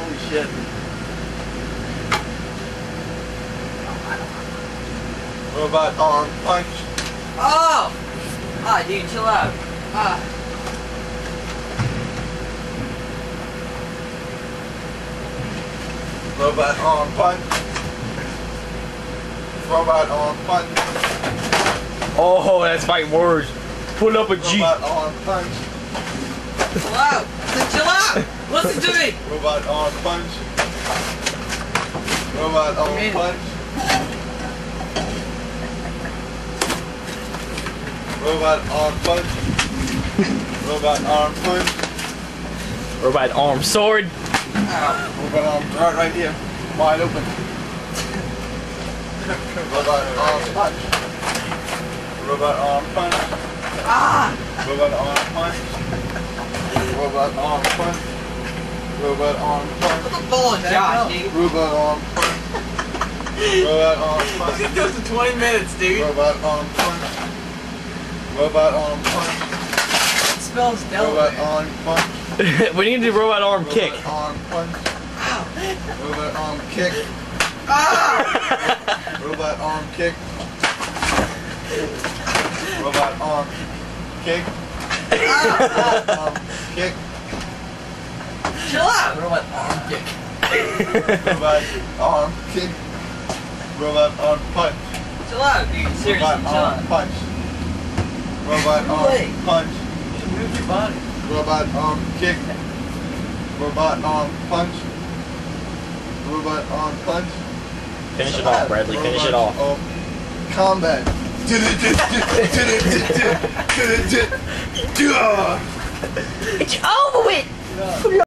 Holy shit. Robot arm punch. Oh! Ah, dude, chill out. Ah. Robot arm punch. Robot arm punch. Oh, that's fighting words. Pull up a G. Robot arm punch. Chill out. I said chill out. Listen to me. Robot arm punch. Robot arm punch. Robot arm punch. Robot arm punch. Robot arm sword. Robot arm right here. Wide open. Robot arm punch. Robot arm punch. Ah! Robot arm punch. Robot arm punch. Robot arm punch. What the full of Josh, dude? Robot arm punch. Robot arm punch. He's gonna do this in 20 minutes, dude. Robot arm punch. Robot arm punch. It smells Robot Delaware. arm punch. We need to do robot arm kick. Robot arm punch. Ow. Robot arm kick. Ah! Robot arm kick. Robot arm kick. Robot arm kick. Chill out. Robot arm kick. Robot arm kick. Robot arm punch. Chill out, dude. Seriously, Robot chill arm out. punch. Robot arm punch. Just move your body. Robot arm kick. Robot arm punch. Robot arm punch. Finish it off, Bradley. Finish it off. Combat. It's over with.